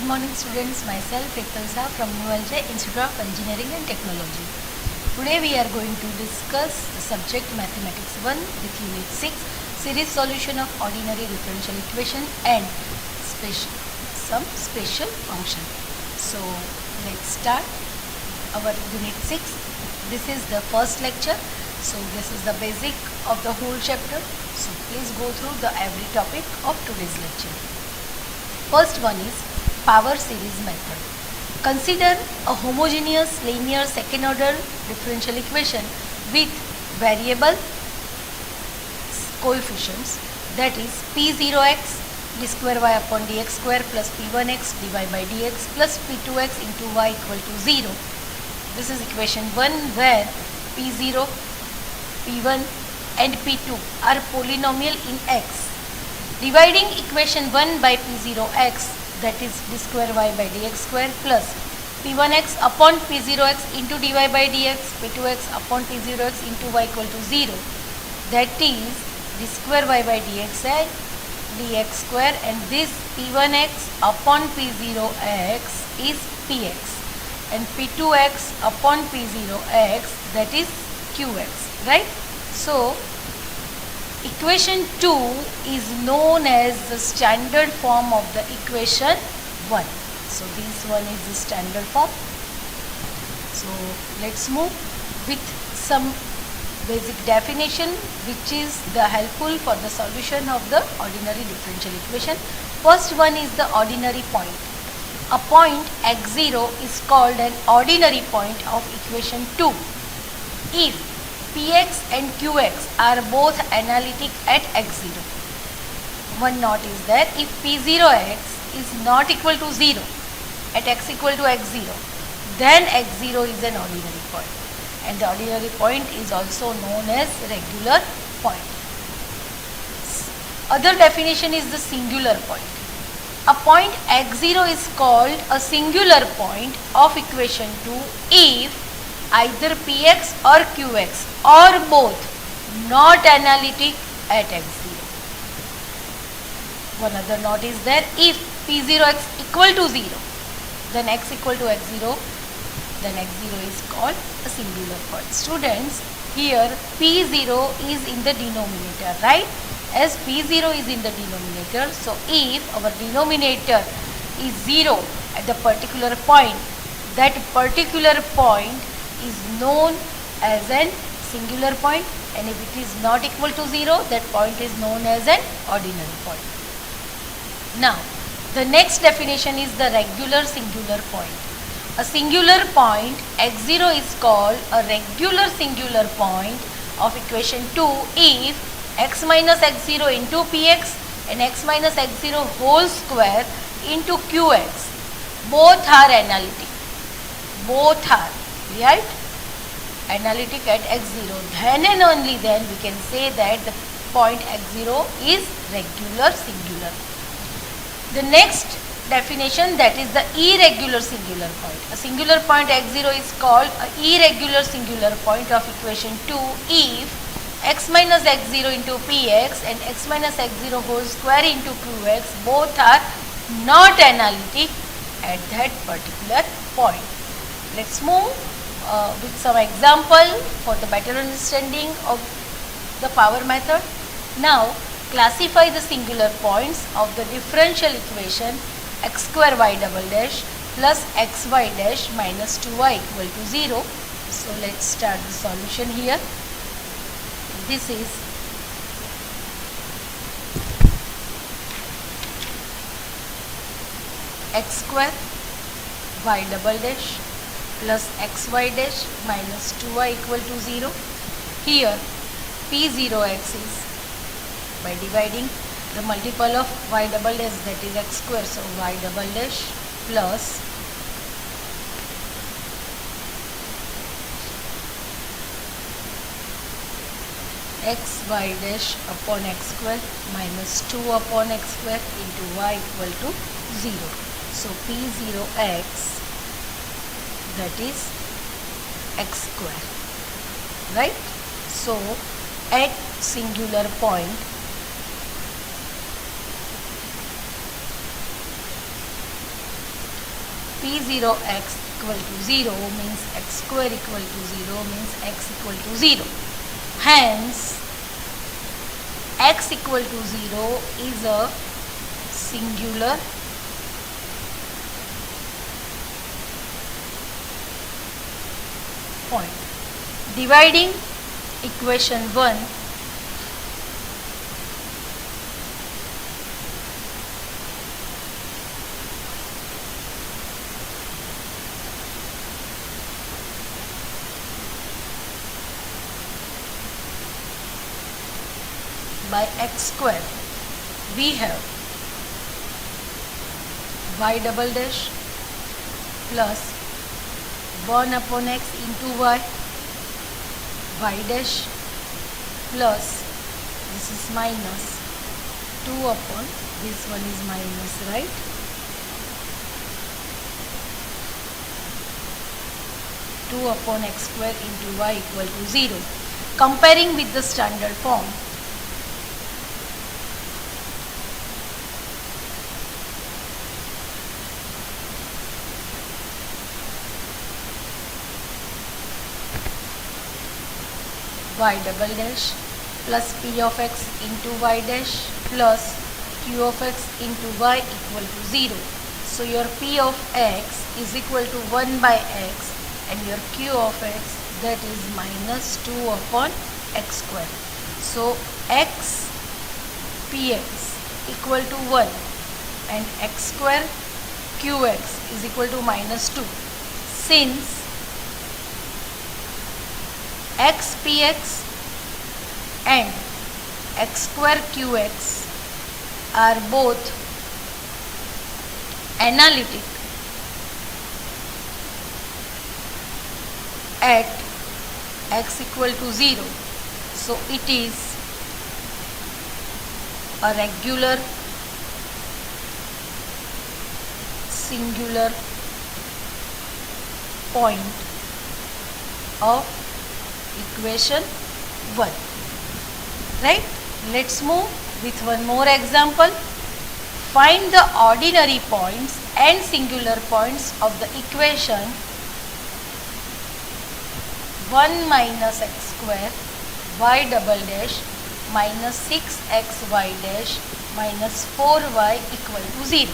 morning students, myself Ektalsa from ULJ Institute of Engineering and Technology. Today we are going to discuss the subject Mathematics 1 with Unit 6, Series Solution of Ordinary Differential Equation and some special function. So let's start our Unit 6. This is the first lecture. So this is the basic of the whole chapter. So please go through the every topic of today's lecture. First one is power series method. Consider a homogeneous linear second order differential equation with variable coefficients, that is p0x d square y upon dx square plus p1x dy by dx plus p2x into y equal to 0. This is equation 1 where p0, p1 and p2 are polynomial in x. Dividing equation 1 by p0x, that is d square y by dx square plus p1x upon p0x into dy by dx, p2x upon p0x into y equal to 0, that is d square y by dx and dx square, and this p1x upon p0x is px and p2x upon p0x, that is qx, right? So equation 2 is known as the standard form of the equation 1. So this one is the standard form. So let's move with some basic definition which is the helpful for the solution of the ordinary differential equation. First one is the ordinary point. A point x0 is called an ordinary point of equation 2 if px and qx are both analytic at x0. One note is that if p0x is not equal to 0 at x equal to x0, then x0 is an ordinary point, and the ordinary point is also known as regular point. Other definition is the singular point. A point x0 is called a singular point of equation 2 if either px or qx or both not analytic at x0. One other note is that if p0x equal to 0, then x equal to x0, then x0 is called a singular point. Students, here p0 is in the denominator, right? As p0 is in the denominator, so if our denominator is 0 at the particular point, that particular point is known as an singular point, and if it is not equal to 0, that point is known as an ordinary point. Now, the next definition is the regular singular point. A singular point x0 is called a regular singular point of equation 2 if x minus x0 into px and x minus x0 whole square into qx both are analytic. Both are, right, analytic at x0, then and only then we can say that the point x0 is regular singular. The next definition, that is the irregular singular point. A singular point x0 is called an irregular singular point of equation 2 if x minus x0 into px and x minus x0 whole square into qx both are not analytic at that particular point. Let's move with some example for the better understanding of the power method. Now classify the singular points of the differential equation x square y double dash plus xy dash minus 2y equal to 0. So let's start the solution here. This is x square y double dash plus xy dash minus 2y equal to 0. Here p0x is by dividing the multiple of y double dash, that is x square, so y double dash plus xy dash upon x square minus 2 upon x square into y equal to 0. So p0x, that is x square, right? So at singular point P0x equal to 0 means x square equal to 0 means x equal to 0. Hence, x equal to 0 is a singular point. Dividing equation 1 by x square, we have y double dash plus 1 upon x into y dash plus this is minus 2 upon this one is minus, right? Two upon x square into y equal to 0. Comparing with the standard form, y double dash plus p of x into y dash plus q of x into y equal to 0. So your p of x is equal to 1 by x and your q of x, that is minus 2 upon x square. So x px equal to 1 and x square qx is equal to minus 2. Since x px and x square qx are both analytic at x equal to 0, so it is a regular singular point of equation 1, right? Let's move with one more example. Find the ordinary points and singular points of the equation 1 minus x square y double dash minus 6xy dash minus 4y equal to 0.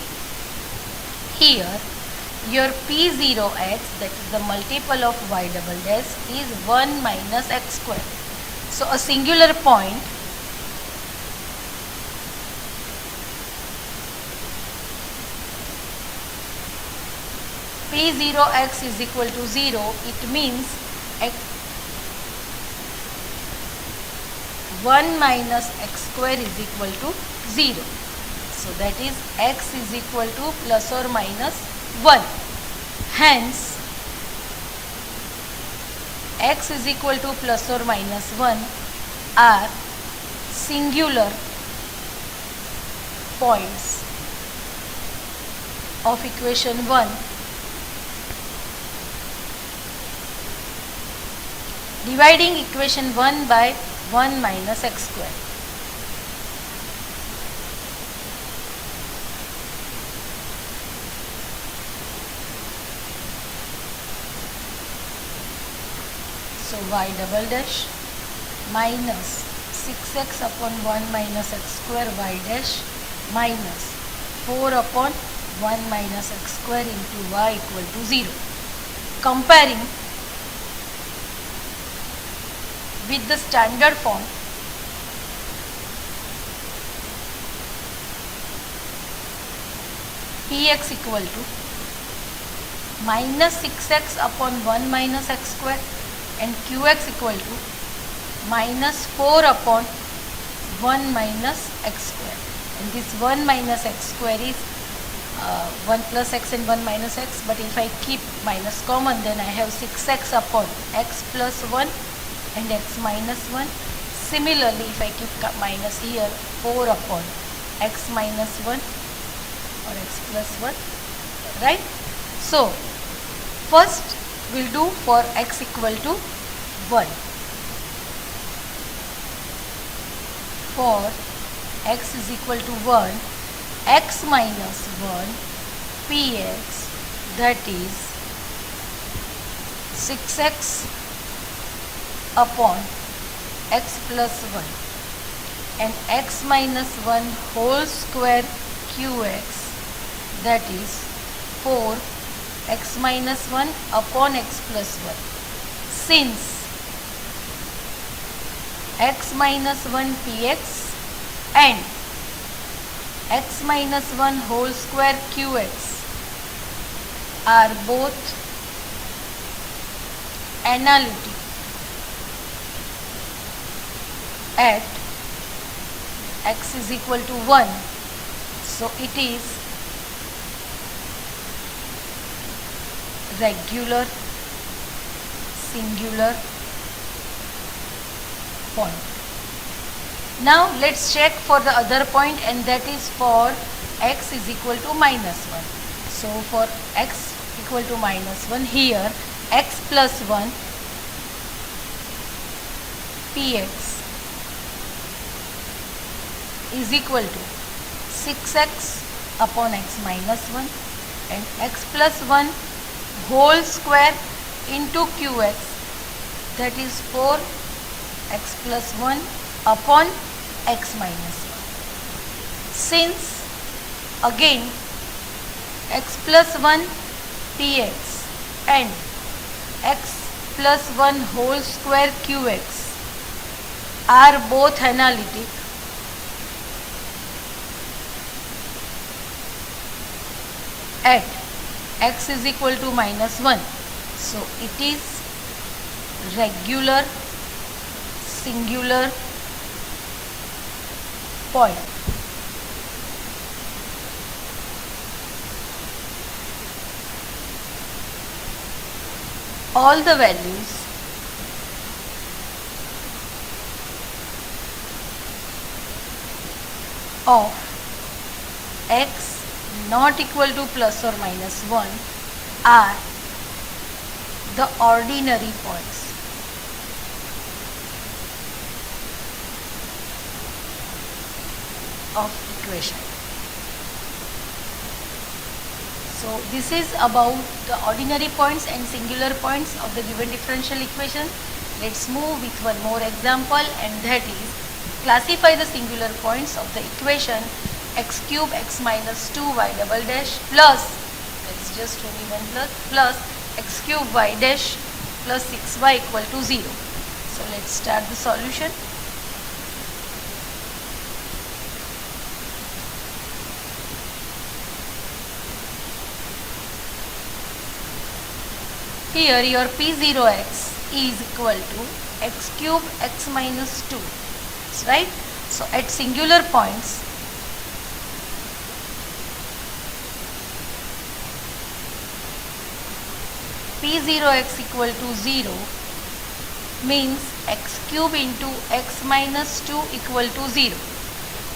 Here your P0x, that is the multiple of y double dash, is 1 minus x square. So a singular point P0x is equal to 0, it means 1 minus x square is equal to 0. So that is x is equal to plus or minus 1. Hence, x is equal to plus or minus 1 are singular points of equation 1. Dividing equation 1 by 1 minus x square. So y double dash minus 6x upon 1 minus x square y dash minus 4 upon 1 minus x square into y equal to 0. Comparing with the standard form, px equal to minus 6x upon 1 minus x square and qx equal to minus 4 upon 1 minus x square, and this 1 minus x square is 1 plus x and 1 minus x, but if I keep minus common, then I have 6x upon x plus 1 and x minus 1. Similarly, if I keep minus here, 4 upon x minus 1 or x plus 1, right? So first we'll do for x equal to 1. For x is equal to 1, x minus 1 px that is 6x upon x plus 1 and x minus 1 whole square qx, that is 4 x minus 1 upon x plus 1. Since x minus 1 px and x minus 1 whole square qx are both analytic at x is equal to 1, so it is regular singular point. Now let's check for the other point, and that is for x is equal to minus 1. So for x equal to minus 1, here x plus 1 px is equal to 6x upon x minus 1 and x plus 1 whole square into qx, that is 4 x plus 1 upon x minus 1. Since again x plus 1 px and x plus 1 whole square qx are both analytic at x is equal to minus 1, so it is regular singular point. All the values of x not equal to plus or minus 1 are the ordinary points. Of equation. So this is about the ordinary points and singular points of the given differential equation. Let's move with one more example, and that is classify the singular points of the equation x cube x minus 2 y double dash plus, let's just only one plus x cube y dash plus 6y equal to 0. So let's start the solution. Here your P0x is equal to x cube x minus 2, right? So at singular points, P0x equal to 0 means x cube into x minus 2 equal to 0.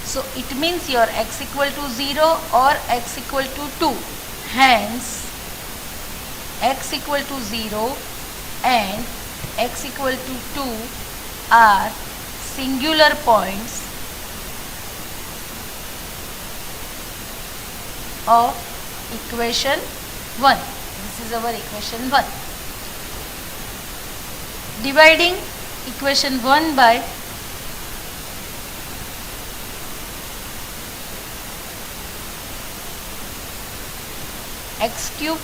So it means your x equal to 0 or x equal to 2. Hence x equal to 0 and x equal to 2 are singular points of equation 1. This is our equation 1. Dividing equation 1 by x cube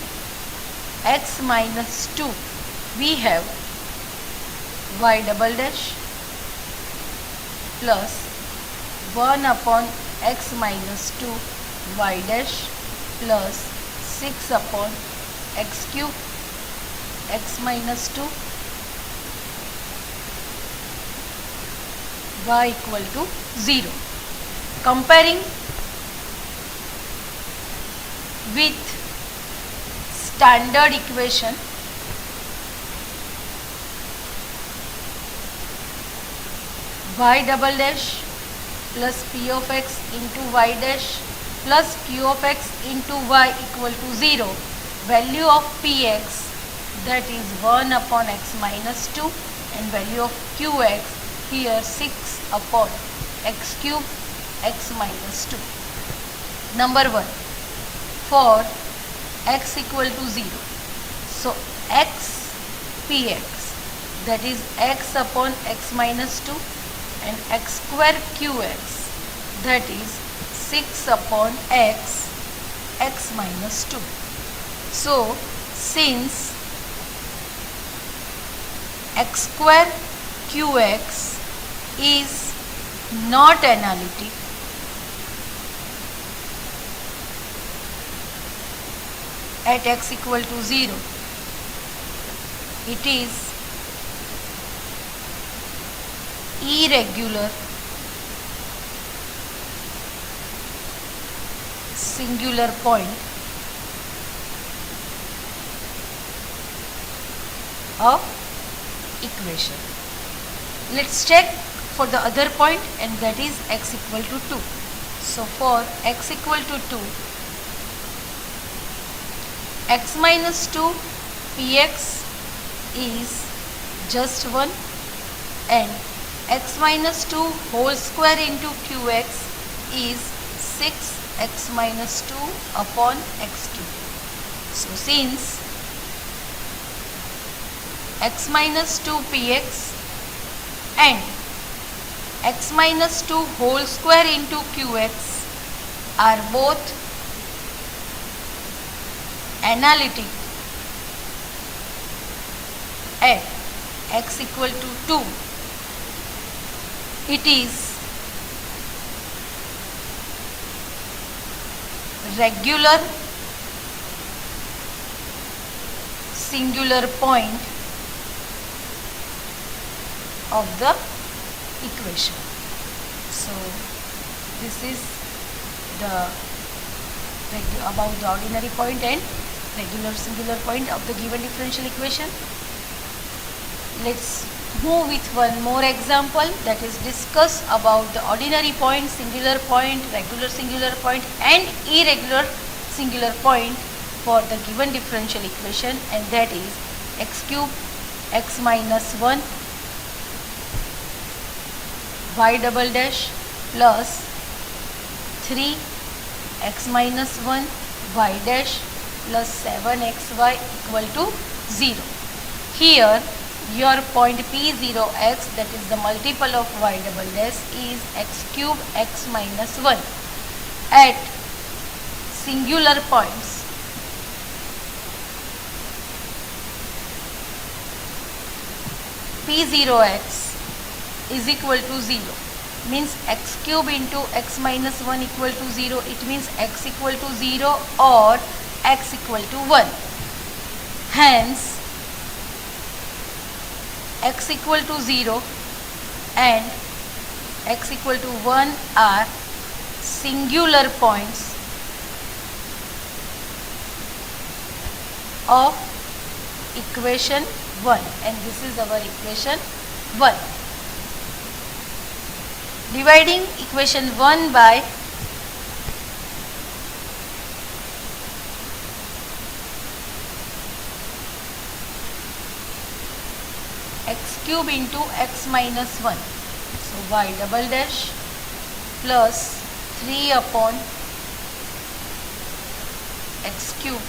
x minus 2, we have y double dash plus 1 upon x minus 2 y dash plus 6 upon x cube x minus 2 y equal to 0. Comparing with standard equation, y double dash plus p of x into y dash plus q of x into y equal to 0. Value of px, that is 1 upon x minus 2, and value of qx, here 6 upon x cube x minus 2. Number 1, for x equal to 0. So x px, that is x upon x minus 2, and x square qx, that is 6 upon x minus 2. So since x square qx is not analytic, at x equal to 0, it is irregular singular point of equation. Let's check for the other point, and that is x equal to 2. So for x equal to 2, x minus 2 px is just 1, and x minus 2 whole square into qx is 6x minus 2 upon x cube. So since x minus 2 px and x minus 2 whole square into qx are both analytic at x equal to 2, it is regular singular point of the equation. So this is the about the ordinary point and regular singular point of the given differential equation. Let's move with one more example, that is discuss about the ordinary point, singular point, regular singular point and irregular singular point for the given differential equation, and that is x cube x minus 1 y double dash plus 3 x minus 1 y dash plus 7xy equal to 0. Here your point P0x, that is the multiple of y double dash, is x cube x minus 1 at singular points P0x is equal to 0, means x cube into x minus 1 equal to 0, it means x equal to 0 or x equal to 1. Hence x equal to 0 and x equal to 1 are singular points of equation 1, and this is our equation 1. Dividing equation 1 by x cube into x minus 1. So y double dash plus 3 upon x cube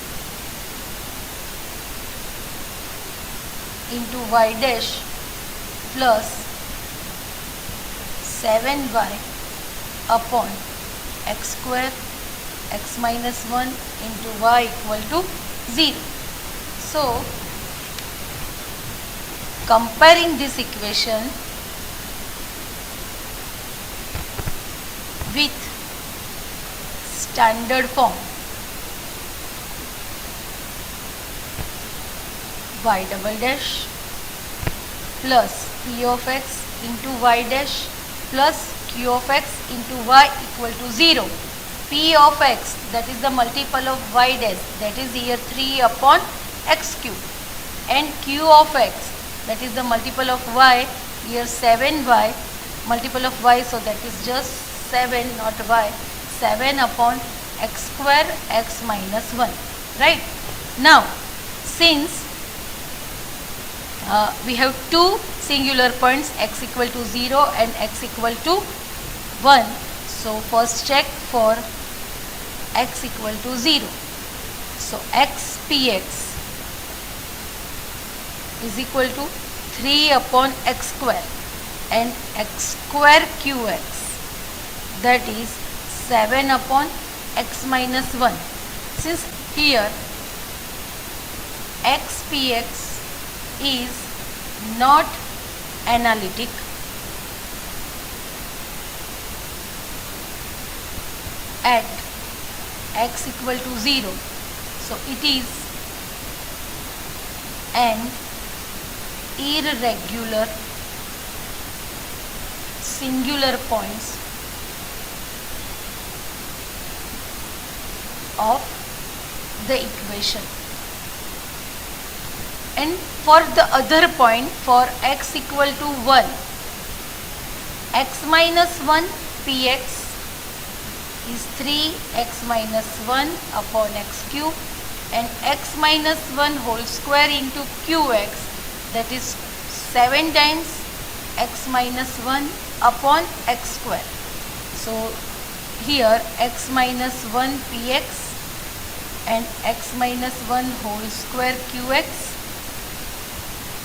into y dash plus 7y upon x square x minus 1 into y equal to 0. So comparing this equation with standard form, y double dash plus p of x into y dash plus q of x into y equal to 0. P of x, that is the multiple of y dash, that is here 3 upon x cube, and q of x, that is the multiple of y, here 7y, multiple of y, so that is just 7 not y, 7 upon x square x minus 1, right? Now since we have two singular points, x equal to 0 and x equal to 1, so first check for x equal to 0. So x px is equal to 3 upon x square and x square qx, that is 7 upon x minus 1. Since here x px is not analytic, at x equal to 0, so it is an irregular singular points of the equation. And for the other point, for x equal to 1, x minus 1 px is 3x minus 1 upon x cube, and x minus 1 whole square into qx, that is 7 times x minus 1 upon x square. So here x minus 1 px and x minus 1 whole square qx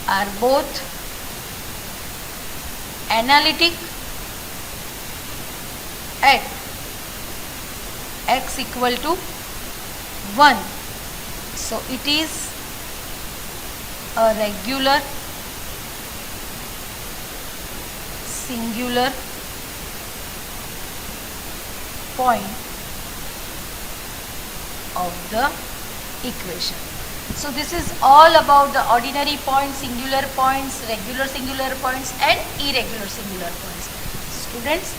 are both analytic at x equal to 1. So it is a regular singular point of the equation. So this is all about the ordinary points, singular points, regular singular points and irregular singular points. Students,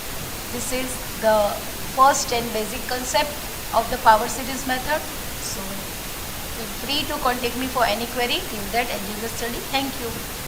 this is the first and basic concept of the power series method. So feel free to contact me for any query. Till that, enjoy the study. Thank you.